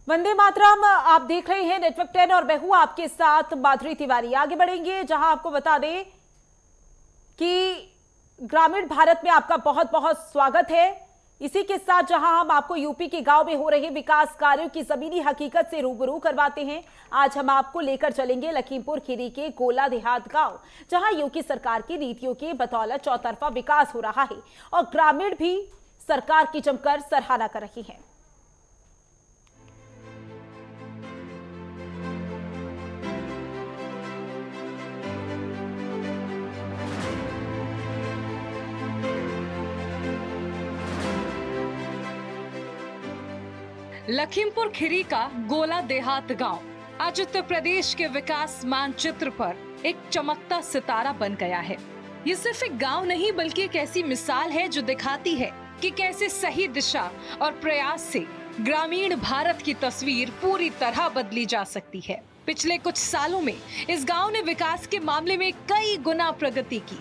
वंदे मातरम आप देख रहे हैं नेटवर्क 10 और मैं हूं आपके साथ माधुरी तिवारी। आगे बढ़ेंगे जहां आपको बता दें कि ग्रामीण भारत में आपका बहुत बहुत स्वागत है। इसी के साथ जहां हम आपको यूपी के गांव में हो रहे विकास कार्यों की जमीनी हकीकत से रूबरू करवाते हैं, आज हम आपको लेकर चलेंगे लखीमपुर खीरी के गोला देहात गांव, जहां योगी सरकार की नीतियों के बदौलत चौतरफा विकास हो रहा है और ग्रामीण भी सरकार की जमकर सराहना कर रही हैं। लखीमपुर खीरी का गोला देहात गांव आज उत्तर प्रदेश के विकास मानचित्र पर एक चमकता सितारा बन गया है। ये सिर्फ एक गांव नहीं बल्कि एक ऐसी मिसाल है जो दिखाती है कि कैसे सही दिशा और प्रयास से ग्रामीण भारत की तस्वीर पूरी तरह बदली जा सकती है। पिछले कुछ सालों में इस गांव ने विकास के मामले में कई गुना प्रगति की।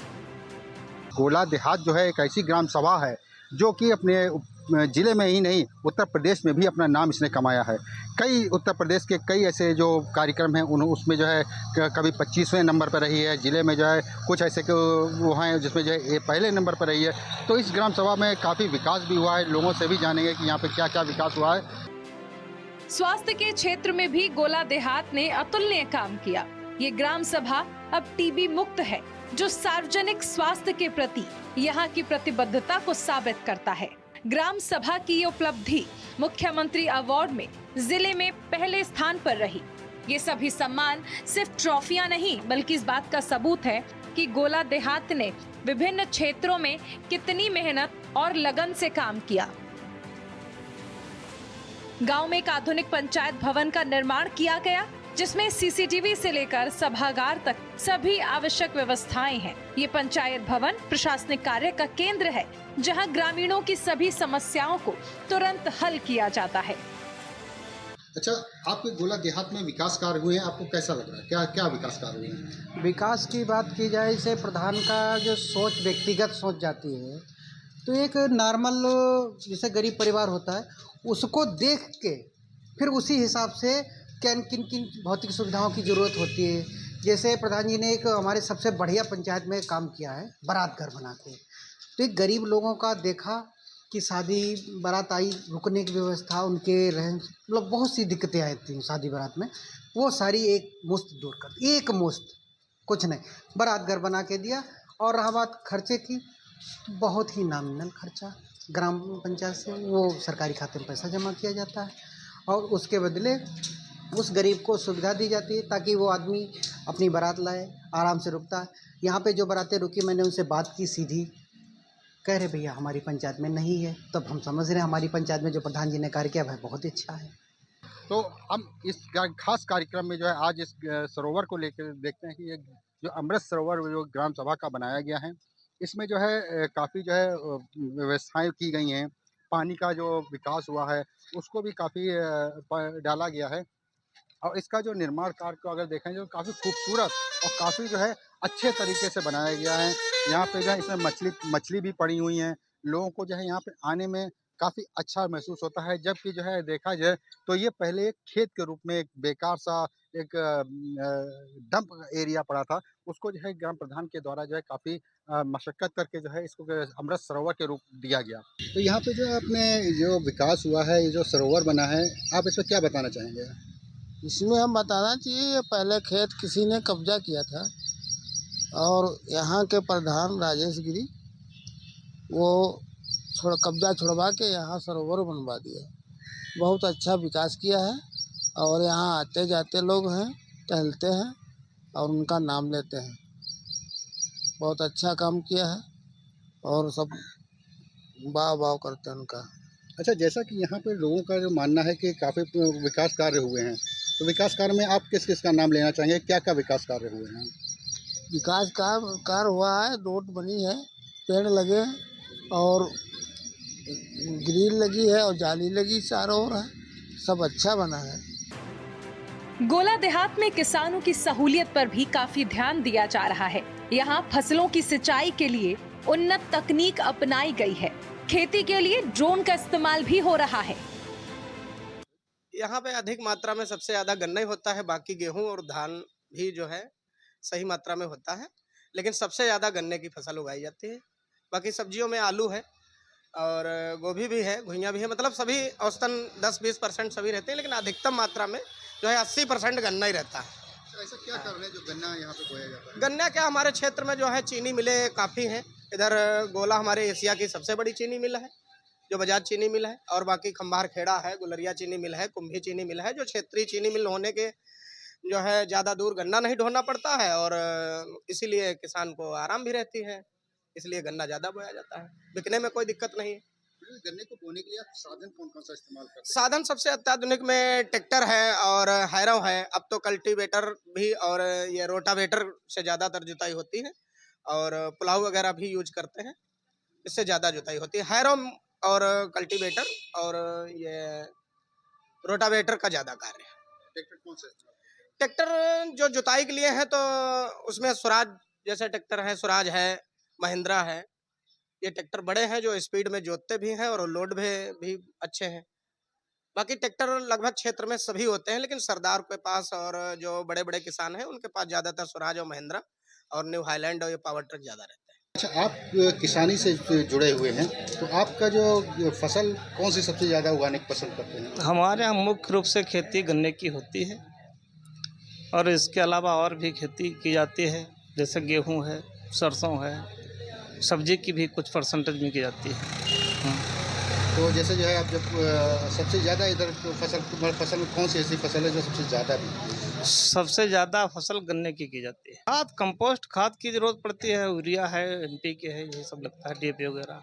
गोला देहात जो है एक ऐसी ग्राम सभा है जो कि अपने जिले में ही नहीं उत्तर प्रदेश में भी अपना नाम इसने कमाया है। कई उत्तर प्रदेश के कई ऐसे जो कार्यक्रम हैं उसमें जो है कभी 25वें नंबर पर रही है। जिले में जो है कुछ ऐसे वो हैं जिसमें जो है ये पहले नंबर पर रही है। तो इस ग्राम सभा में काफ़ी विकास भी हुआ है। लोगों से भी जानेंगे कि यहाँ पे क्या क्या विकास हुआ है। स्वास्थ्य के क्षेत्र में भी गोला देहात ने अतुलनीय काम किया। ये ग्राम सभा अब टीबी मुक्त है, जो सार्वजनिक स्वास्थ्य के प्रति यहाँ की प्रतिबद्धता को साबित करता है। ग्राम सभा की ये उपलब्धि मुख्यमंत्री अवार्ड में जिले में पहले स्थान पर रही। ये सभी सम्मान सिर्फ ट्रॉफियां नहीं बल्कि इस बात का सबूत है कि गोला देहात ने विभिन्न क्षेत्रों में कितनी मेहनत और लगन से काम किया। गांव में एक आधुनिक पंचायत भवन का निर्माण किया गया, जिसमें सीसीटीवी से लेकर सभागार तक सभी आवश्यक व्यवस्थाएं हैं। ये पंचायत भवन प्रशासनिक कार्य का केंद्र है, जहां ग्रामीणों की सभी समस्याओं को तुरंत हल किया जाता है। अच्छा, आपके गोला देहात में विकास कार्य हुए हैं, आपको कैसा लग रहा है? क्या क्या विकास कार्य हुए हैं? विकास की बात की जाए, इसे प्रधान का जो सोच व्यक्तिगत सोच जाती है, तो एक नॉर्मल जैसे गरीब परिवार होता है उसको देख के फिर उसी हिसाब से किन किन भौतिक सुविधाओं की ज़रूरत होती है। जैसे प्रधान जी ने एक हमारे सबसे बढ़िया पंचायत में काम किया है, बारात घर बना के। तो एक गरीब लोगों का देखा कि शादी बारात आई, रुकने की व्यवस्था, उनके रहन मतलब बहुत सी दिक्कतें आई थी शादी बारात में, वो सारी एक मुश्त दूर कर, एक मुश्त कुछ नहीं, बारात घर बना के दिया। और रहा बात खर्चे की, बहुत ही नॉमिनल खर्चा ग्राम पंचायत से वो सरकारी खाते में पैसा जमा किया जाता है और उसके बदले उस गरीब को सुविधा दी जाती है ताकि वो आदमी अपनी बारात लाए, आराम से रुकता है। यहाँ पे जो बारातें रुकी, मैंने उनसे बात की सीधी, कह रहे भैया हमारी पंचायत में नहीं है। तब हम समझ रहे हैं हमारी पंचायत में जो प्रधान जी ने कार्य किया वह बहुत अच्छा है। तो हम इस खास कार्यक्रम में जो है आज इस सरोवर को लेकर देखते हैं कि ये जो अमृत सरोवर जो ग्राम सभा का बनाया गया है, इसमें जो है काफ़ी जो है व्यवस्थाएं की गई हैं। पानी का जो विकास हुआ है उसको भी काफ़ी डाला गया है और इसका जो निर्माण कार्य को अगर देखें जो काफ़ी खूबसूरत और काफ़ी जो है अच्छे तरीके से बनाया गया है। यहाँ पे जो है इसमें मछली भी पड़ी हुई हैं। लोगों को जो है यहाँ पे आने में काफ़ी अच्छा महसूस होता है। जबकि जो है देखा जाए तो ये पहले एक खेत के रूप में एक बेकार सा एक डंप एरिया पड़ा था, उसको जो है ग्राम प्रधान के द्वारा जो है काफ़ी मशक्कत करके जो है इसको अमृत सरोवर के रूप दिया गया। तो यहाँ पे जो अपने जो विकास हुआ है, ये जो सरोवर बना है, आप इसमें क्या बताना चाहेंगे? इसमें हम बताना चाहिए, पहले खेत किसी ने कब्जा किया था और यहाँ के प्रधान राजेश गिरी वो कब्जा छुड़वा के यहाँ सरोवर बनवा दिया। बहुत अच्छा विकास किया है और यहाँ आते जाते लोग हैं, टहलते हैं और उनका नाम लेते हैं। बहुत अच्छा काम किया है और सब वाह करते हैं उनका। अच्छा, जैसा कि यहाँ पे लोगों का जो मानना है कि काफ़ी विकास कार्य हुए हैं, तो विकास कार्य में आप किस किस का नाम लेना चाहेंगे? क्या क्या विकास कार्य हुए हैं? विकास कार्य हुआ है, रोड बनी है, पेड़ लगे और ग्रिल लगी है और जाली लगी चारों ओर है, सब अच्छा बना है। गोला देहात में किसानों की सहूलियत पर भी काफी ध्यान दिया जा रहा है। यहाँ फसलों की सिंचाई के लिए उन्नत तकनीक अपनाई गई है। खेती के लिए ड्रोन का इस्तेमाल भी हो रहा है। यहाँ पे अधिक मात्रा में सबसे ज़्यादा गन्ना ही होता है, बाकी गेहूँ और धान भी जो है सही मात्रा में होता है, लेकिन सबसे ज़्यादा गन्ने की फसल उगाई जाती है। बाकी सब्जियों में आलू है और गोभी भी है, घुइयाँ भी है, मतलब सभी औसतन 10-20% सभी रहते हैं, लेकिन अधिकतम मात्रा में जो है 80% गन्ना ही रहता है। ऐसा क्या कारण है जो गन्ना यहाँ पे बोया जाता है? गन्ना क्या, हमारे क्षेत्र में जो है चीनी मिलें काफ़ी हैं। इधर गोला हमारे एशिया की सबसे बड़ी चीनी मिल है, जो बजाज चीनी मिल है, और बाकी खंबार खेड़ा है, गुलरिया चीनी मिल है, कुंभी चीनी मिल है, जो क्षेत्रीय चीनी मिल होने के जो है ज़्यादा दूर गन्ना नहीं ढोना पड़ता है और इसीलिए किसान को आराम भी रहती है, इसलिए गन्ना ज़्यादा बोया जाता है, बिकने में कोई दिक्कत नहीं है। गन्ने को बोने के लिए आप साधन कौन कौन सा इस्तेमाल करते हैं? साधन सबसे अत्याधुनिक में ट्रैक्टर है और हैरो है, अब तो कल्टीवेटर भी और ये रोटावेटर से ज़्यादातर जुताई होती है, और पुलाव वगैरह भी यूज करते हैं, इससे ज़्यादा जुताई होती है। हैरो और कल्टीवेटर और ये रोटावेटर का ज़्यादा कार्य है। ट्रैक्टर कौन सा इस्तेमाल? ट्रैक्टर जो जुताई के लिए है तो उसमें स्वराज जैसे ट्रैक्टर है, स्वराज है, महिंद्रा है, ये ट्रैक्टर बड़े हैं जो स्पीड में जोतते भी हैं और लोड भी अच्छे हैं। बाकी ट्रैक्टर लगभग क्षेत्र में सभी होते हैं, लेकिन सरदार के पास और जो बड़े बड़े किसान हैं उनके पास ज़्यादातर स्वराज और महिंद्रा और न्यू हाईलैंड और ये पावर ट्रक ज़्यादा रहते हैं। अच्छा, आप किसानी से जुड़े हुए हैं, तो आपका जो फसल कौन सी सबसे ज़्यादा उगाने की पसंद करते हैं? हमारे यहाँ मुख्य रूप से खेती गन्ने की होती है और इसके अलावा और भी खेती की जाती है, जैसे गेहूं है, सरसों है, सब्जी की भी कुछ परसेंटेज में की जाती है। तो जैसे जो है आप जब सबसे ज़्यादा इधर तो फसल में कौन सी ऐसी फसल है जो सबसे ज़्यादा बिकती है? सबसे ज़्यादा फसल गन्ने की जाती है। खाद, कंपोस्ट खाद की जरूरत पड़ती है, यूरिया है, NPK है, यही सब लगता है, DAP वगैरह।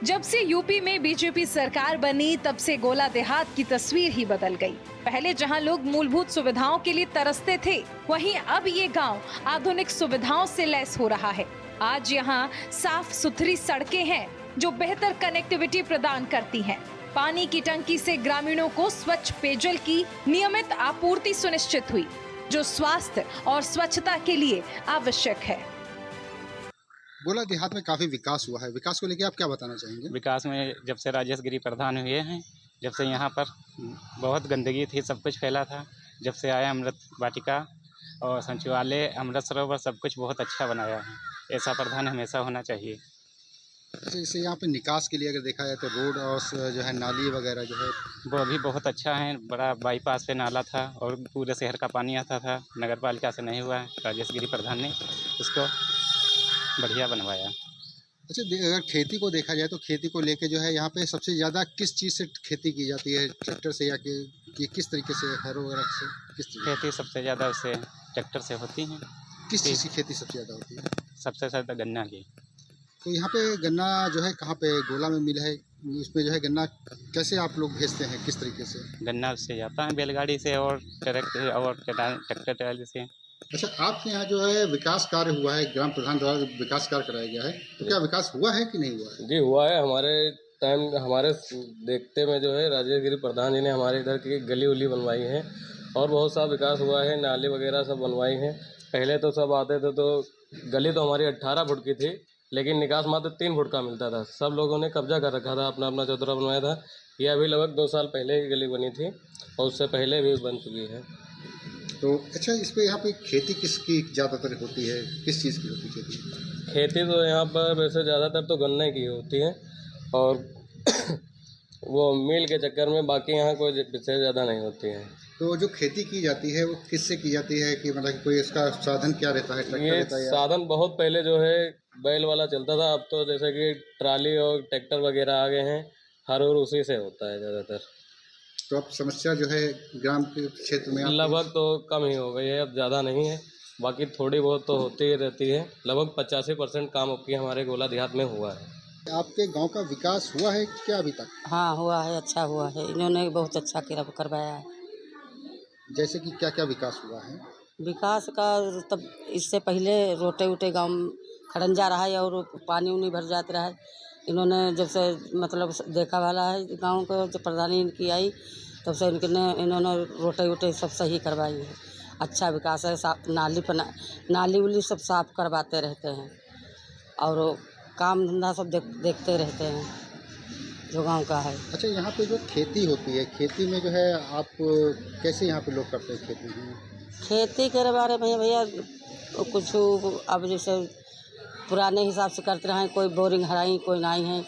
जब से यूपी में बीजेपी सरकार बनी तब से गोला देहात की तस्वीर ही बदल गई। पहले जहां लोग मूलभूत सुविधाओं के लिए तरसते थे, वहीं अब ये गांव आधुनिक सुविधाओं से लैस हो रहा है। आज यहां साफ सुथरी सड़कें हैं जो बेहतर कनेक्टिविटी प्रदान करती हैं। पानी की टंकी से ग्रामीणों को स्वच्छ पेयजल की नियमित आपूर्ति सुनिश्चित हुई, जो स्वास्थ्य और स्वच्छता के लिए आवश्यक है। गोला देहात में काफ़ी विकास हुआ है, विकास को लेकर आप क्या बताना चाहेंगे? विकास में जब से राजेश गिरी प्रधान हुए हैं, जब से यहाँ पर बहुत गंदगी थी, सब कुछ फैला था, जब से आया अमृत वाटिका और सचिवालय, अमृत सरोवर, सब कुछ बहुत अच्छा बनाया है। ऐसा प्रधान हमेशा होना चाहिए। जैसे यहाँ पे निकास के लिए अगर देखा जाए तो रोड और जो है नाली वगैरह जो है वो भी बहुत अच्छा है। बड़ा बाईपास पे नाला था और पूरे शहर का पानी आता था, नगर पालिका से नहीं हुआ है, राजेश गिरी प्रधान ने इसको बढ़िया बनवाया। अच्छा, अगर खेती को देखा जाए तो खेती को लेके जो है यहाँ पे सबसे ज़्यादा किस चीज़ से खेती की जाती है? ट्रैक्टर से या कि किस तरीके से, हैरो वगैरह से, किस चीज़? खेती सबसे ज़्यादा उससे ट्रैक्टर से होती है। किस चीज़ की खेती सबसे ज़्यादा होती है? सबसे ज़्यादा गन्ना की। तो यहाँ पे गन्ना जो है कहाँ पे गोला में मिल है, उसमें जो है गन्ना कैसे आप लोग भेजते हैं, किस तरीके से? गन्ना उससे जाता है बैलगाड़ी से और ट्रैक्टर ट्राली से। अच्छा, आपके यहाँ जो है विकास कार्य हुआ है, ग्राम प्रधान द्वारा विकास कार्य कराया गया है, तो क्या विकास हुआ है कि नहीं हुआ है? जी हुआ है। हमारे टाइम, हमारे देखते में जो है राजेश गिरी प्रधान जी ने हमारे इधर की गली उली बनवाई है और बहुत सा विकास हुआ है, नाली वगैरह सब बनवाई हैं। पहले तो सब आते थे तो गली तो हमारी 18 फुट की थी, लेकिन निकास मात्र 3 फुट का मिलता था। सब लोगों ने कब्जा कर रखा था, अपना अपना चौतरा बनवाया था। ये अभी लगभग 2 साल पहले ही गली बनी थी और उससे पहले भी बन चुकी है। तो अच्छा, इस पे यहाँ पे खेती किसकी ज़्यादातर होती है, किस चीज़ की होती है खेती? खेती तो यहाँ पर वैसे ज़्यादातर तो गन्ने की होती है और वो मिल के चक्कर में बाकी यहाँ कोई विशेष ज़्यादा नहीं होती है। तो जो खेती की जाती है वो किससे की जाती है, कि मतलब कोई इसका साधन क्या रहता है? ट्रैक्टर ये रहता है या? साधन बहुत पहले जो है बैल वाला चलता था, अब तो जैसे कि ट्राली और ट्रैक्टर वगैरह आ गए हैं, हर और उसी से होता है ज़्यादातर। तो अब समस्या जो है ग्राम के क्षेत्र में लगभग तो कम ही हो गई है, अब ज़्यादा नहीं है, बाकी थोड़ी बहुत तो होती ही रहती है। लगभग 85% काम अब की हमारे गोला देहात में हुआ है। आपके गांव का विकास हुआ है क्या अभी तक? हाँ हुआ है, अच्छा हुआ है, इन्होंने बहुत अच्छा करवाया है। जैसे कि क्या क्या विकास हुआ है? विकास का तब इससे पहले रोटे वोटे गाँव खड़ंजा रहा है और पानी उनी भर जाते रहा है। इन्होंने जब से मतलब देखा वाला है गांव को, जब प्रधानी इनकी आई तब से इन्होंने रोटे वोटे सब सही करवाई है। अच्छा विकास है। नाली उली सब साफ करवाते रहते हैं और काम धंधा सब देखते रहते हैं। जो गांव का है। अच्छा, यहाँ पे जो खेती होती है, खेती में जो है आप कैसे यहाँ पे लोग करते हैं खेती? खेती के बारे में भैया कुछ अब जैसे पुराने हिसाब से करते रहे, कोई बोरिंग हराई, कोई नहीं है,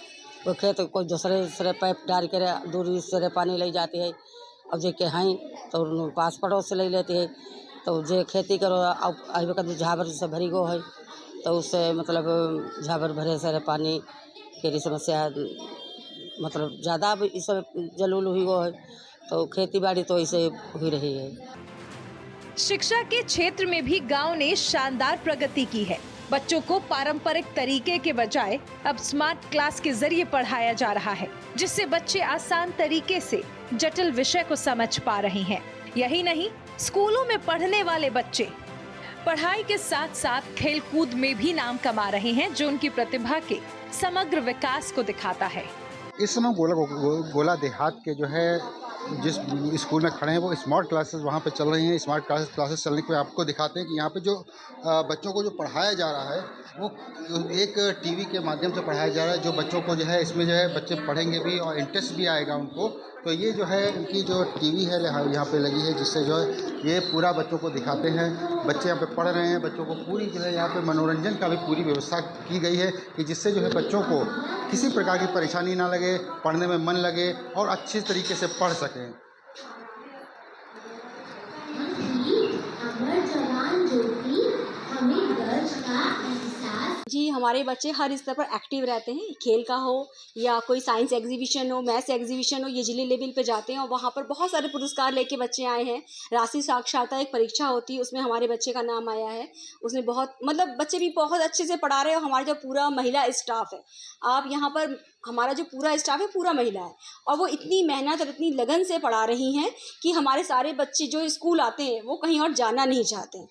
कोई खेत कोई दूसरे से पाइप डाल के दूरी से पानी ले जाती है। अब जो के हैं तो पास पड़ोस से ले लेती है, तो जो खेती करो अब अभी कभी झाबर से भरी गो है, तो उससे मतलब झाबर भरे से पानी के समस्या मतलब ज़्यादा इस जलूल हुई गो है, तो खेती बाड़ी तो इसे हुई रही है। शिक्षा के क्षेत्र में भी गांव ने शानदार प्रगति की है। बच्चों को पारंपरिक तरीके के बजाय अब स्मार्ट क्लास के जरिए पढ़ाया जा रहा है, जिससे बच्चे आसान तरीके से जटिल विषय को समझ पा रहे हैं। यही नहीं, स्कूलों में पढ़ने वाले बच्चे पढ़ाई के साथ साथ खेलकूद में भी नाम कमा रहे हैं, जो उनकी प्रतिभा के समग्र विकास को दिखाता है। इस समय गोला देहात के जो है जिस स्कूल में खड़े हैं वो स्मार्ट क्लासेस वहाँ पे चल रही हैं। स्मार्ट क्लासेस चलने के आपको दिखाते हैं कि यहाँ पे जो बच्चों को जो पढ़ाया जा रहा है वो एक टीवी के माध्यम से पढ़ाया जा रहा है। जो बच्चों को जो है इसमें जो है बच्चे पढ़ेंगे भी और इंटरेस्ट भी आएगा उनको। तो ये जो है इनकी जो टीवी है यहाँ पे लगी है, जिससे जो है ये पूरा बच्चों को दिखाते हैं। बच्चे यहाँ पे पढ़ रहे हैं, बच्चों को पूरी जो है यहाँ पे मनोरंजन का भी पूरी व्यवस्था की गई है कि जिससे जो है बच्चों को किसी प्रकार की परेशानी ना लगे, पढ़ने में मन लगे और अच्छे तरीके से पढ़ सकें। जी, हमारे बच्चे हर स्तर पर एक्टिव रहते हैं, खेल का हो या कोई साइंस एग्जीबिशन हो, मैथ्स एग्जीबिशन हो, ये जिले लेवल पे जाते हैं और वहाँ पर बहुत सारे पुरस्कार लेके बच्चे आए हैं। राशि साक्षरता एक परीक्षा होती है, उसमें हमारे बच्चे का नाम आया है। उसमें बहुत मतलब बच्चे भी बहुत अच्छे से पढ़ा रहे हैं और हमारा जो पूरा महिला स्टाफ है, आप यहाँ पर हमारा जो पूरा स्टाफ है पूरा महिला है और वो इतनी मेहनत और इतनी लगन से पढ़ा रही हैं कि हमारे सारे बच्चे जो स्कूल आते हैं वो कहीं और जाना नहीं चाहते हैं।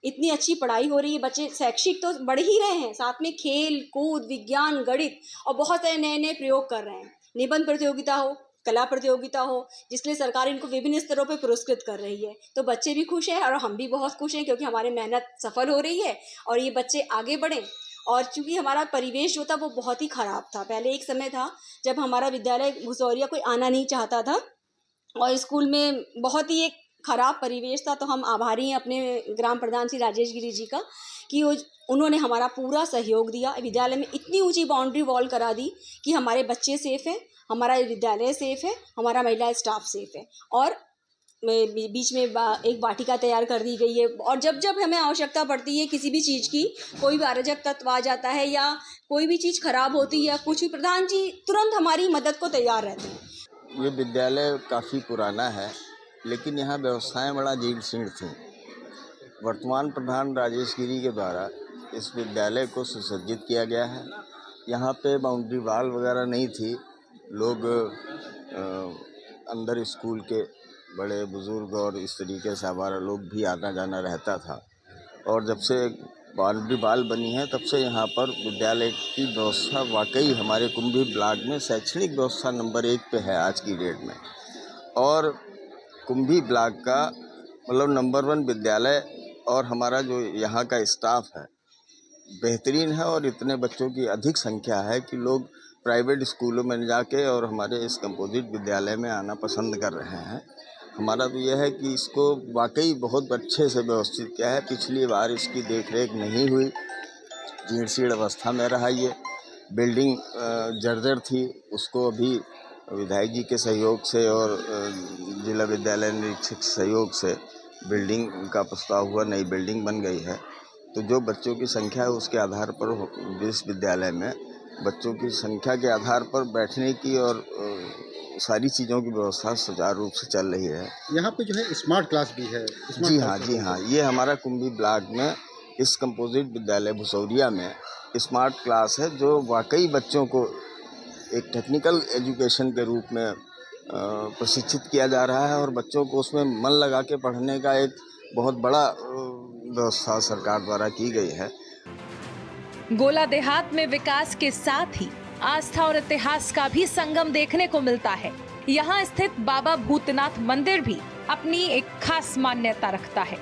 इतनी अच्छी पढ़ाई हो रही है, बच्चे शैक्षिक तो बढ़ ही रहे हैं, साथ में खेल कूद, विज्ञान, गणित और बहुत सारे नए नए प्रयोग कर रहे हैं। निबंध प्रतियोगिता हो, कला प्रतियोगिता हो, जिसलिए सरकार इनको विभिन्न स्तरों पर पुरस्कृत कर रही है। तो बच्चे भी खुश हैं और हम भी बहुत खुश हैं क्योंकि हमारी मेहनत सफल हो रही है और ये बच्चे आगे बढ़ें। और चूँकि हमारा परिवेश जो था वो बहुत ही ख़राब था। पहले एक समय था जब हमारा विद्यालय भुसौरिया कोई आना नहीं चाहता था और स्कूल में बहुत ही एक खराब परिवेश था। तो हम आभारी हैं अपने ग्राम प्रधान श्री राजेश गिरी जी का कि उन्होंने हमारा पूरा सहयोग दिया। विद्यालय में इतनी ऊंची बाउंड्री वॉल करा दी कि हमारे बच्चे सेफ हैं, हमारा विद्यालय सेफ है, हमारा महिला स्टाफ सेफ है और बीच में एक वाटिका तैयार कर दी गई है। और जब जब हमें आवश्यकता पड़ती है किसी भी चीज़ की, कोई भी अराजक तत्व आ जाता है या कोई भी चीज़ खराब होती है या कुछ भी, प्रधान जी तुरंत हमारी मदद को तैयार रहते हैं। ये विद्यालय काफ़ी पुराना है लेकिन यहाँ व्यवस्थाएं बड़ा जीर्ण शीर्ण थी। वर्तमान प्रधान राजेश गिरी के द्वारा इस विद्यालय को सुसज्जित किया गया है। यहाँ पे बाउंड्री वॉल वगैरह नहीं थी। लोग अंदर स्कूल के बड़े बुज़ुर्ग और इस तरीके से हमारा लोग भी आना जाना रहता था। और जब से बाउंड्री वॉल बनी है तब से यहाँ पर विद्यालय की व्यवस्था वाकई हमारे कुंभी ब्लॉक में शैक्षणिक व्यवस्था नंबर 1 पे है आज की डेट में। और कुंभी ब्लॉक का मतलब नंबर 1 विद्यालय और हमारा जो यहाँ का स्टाफ है बेहतरीन है और इतने बच्चों की अधिक संख्या है कि लोग प्राइवेट स्कूलों में जाके और हमारे इस कंपोजिट विद्यालय में आना पसंद कर रहे हैं। हमारा तो यह है कि इसको वाकई बहुत अच्छे से व्यवस्थित किया है। पिछली बार इसकी देखरेख नहीं हुई, जीर्ण शीर्ण अवस्था में रहा। ये बिल्डिंग जर्जर थी, उसको अभी विधायक जी के सहयोग से और जिला विद्यालय निरीक्षक सहयोग से बिल्डिंग का प्रस्ताव हुआ, नई बिल्डिंग बन गई है। तो जो बच्चों की संख्या है उसके आधार पर इस विद्यालय में बच्चों की संख्या के आधार पर बैठने की और सारी चीज़ों की व्यवस्था सुचारू रूप से चल रही है। यहाँ पे जो है स्मार्ट क्लास भी है। जी हाँ, ये हमारा कुंभी ब्लॉक में इस कंपोजिट विद्यालय भुसौरिया में स्मार्ट क्लास है जो वाकई बच्चों को एक टेक्निकल एजुकेशन के रूप में प्रशिक्षित किया जा रहा है और बच्चों को उसमें मन लगा के पढ़ने का एक बहुत बड़ा व्यवस्था सरकार द्वारा की गई है। गोला देहात में विकास के साथ ही आस्था और इतिहास का भी संगम देखने को मिलता है। यहाँ स्थित बाबा भूतनाथ मंदिर भी अपनी एक खास मान्यता रखता है।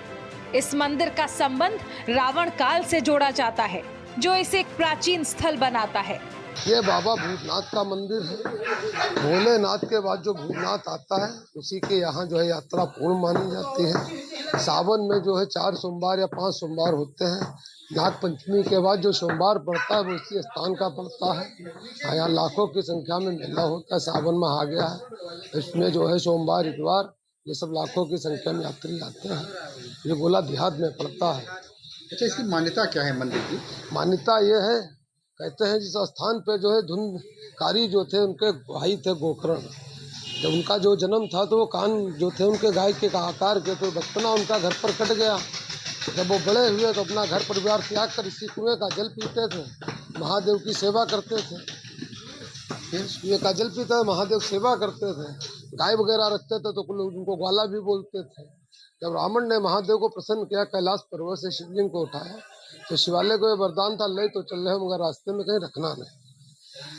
इस मंदिर का संबंध रावण काल से जोड़ा जाता है, जो इसे एक प्राचीन स्थल बनाता है। ये बाबा भूतनाथ का मंदिर है। भोलेनाथ के बाद जो भूतनाथ आता है उसी के यहाँ जो है यात्रा पूर्ण मानी जाती है। सावन में जो है 4 सोमवार या 5 सोमवार होते हैं। नाग पंचमी के बाद जो सोमवार पड़ता है वो इसी स्थान का पड़ता है। यहाँ लाखों की संख्या में मेला होता है। सावन में आ गया है, इसमें जो है सोमवार इतवार ये सब लाखों की संख्या में यात्री आते हैं। ये गोला देहात में पड़ता है। अच्छा, इसकी मान्यता क्या है मंदिर की? मान्यता ये है, कहते हैं जिस स्थान पे जो है धुंधकारी जो थे उनके भाई थे गोकर्ण। जब उनका जो जन्म था तो वो कान जो थे उनके गाय के आकार के, तो बचपना उनका घर पर कट गया। जब वो बड़े हुए तो अपना घर परिवार त्याग कर इसी कुएं का जल पीते थे, महादेव की सेवा करते थे। फिर कुएं का जल पीते महादेव सेवा करते थे, गाय वगैरह रखते थे तो उनको ग्वाला भी बोलते थे। जब रावण ने महादेव को प्रसन्न किया, कैलाश पर्वत से शिवलिंग को उठाया तो शिवालय को ये वरदान था, ले तो चल रहे मगर रास्ते में कहीं रखना नहीं।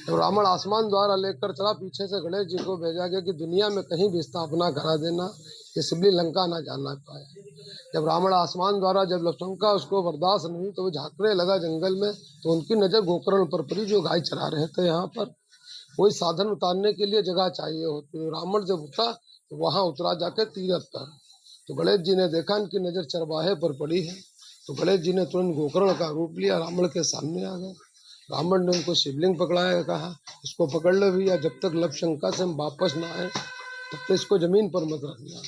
जब रावण आसमान द्वारा लेकर चला, पीछे से गणेश जी को भेजा गया कि दुनिया में कहीं भी स्थापना करा देना कि शिवलिंग लंका ना जाना पाए। जब रावण आसमान द्वारा जब लक्ष्मण उसको बर्दाश्त नहीं तो वो झांकने लगा जंगल में, तो उनकी नज़र गोकर्ण पर पड़ी जो गाय चरा रहे थे। यहाँ पर कोई साधन उतारने के लिए जगह चाहिए होती है। रावण जब उठा तो वहाँ उतरा जाके तीरथ पर, तो गणेश जी ने देखा इनकी नज़र चरवाहे पर पड़ी है, तो गणेश जी ने तुरंत गोकर्ण का रूप लिया, रावण के सामने आ गए। रावण ने उनको शिवलिंग पकड़ाया, कहा इसको पकड़ ले भैया, जब तक लवशंका से हम वापस ना आए तब तक इसको जमीन पर मत रखना।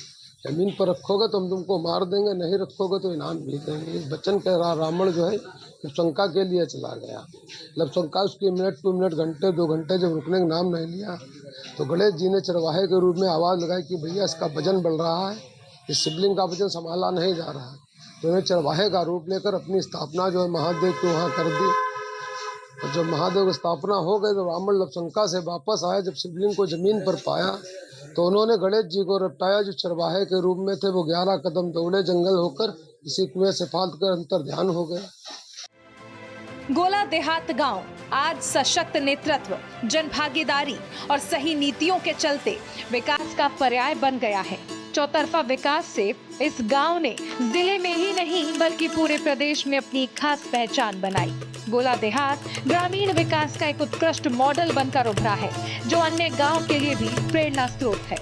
जमीन पर रखोगे तो हम तुमको मार देंगे, नहीं रखोगे तो इनाम भी देंगे। इस वचन के रावण जो है लवशंका के लिए चला गया। लवशंका उसकी मिनट 2 मिनट घंटे 2 घंटे जब रुकने का नाम नहीं लिया तो गणेश जी ने चरवाहे के रूप में आवाज़ लगाई कि भैया इसका वजन बढ़ रहा है, इस शिवलिंग का वजन संभाला नहीं जा रहा है। तो उन्हें चरवाहे का रूप लेकर अपनी स्थापना जो है महादेव के वहाँ कर दी। और जब महादेव की स्थापना हो गई तो रावण लवशंका से वापस आए, जब शिवलिंग को जमीन पर पाया तो उन्होंने गणेश जी को रपटाया जो चरवाहे के रूप में थे। वो 11 कदम दौड़े जंगल होकर, इसी कुएं से फांद कर अंतर ध्यान हो गया। गोला देहात गांव आज सशक्त नेतृत्व, जनभागीदारी और सही नीतियों के चलते विकास का पर्याय बन गया है। चौतरफा विकास से इस गांव ने जिले में ही नहीं बल्कि पूरे प्रदेश में अपनी खास पहचान बनाई। गोला देहात ग्रामीण विकास का एक उत्कृष्ट मॉडल बनकर उभरा है जो अन्य गांव के लिए भी प्रेरणा स्रोत है।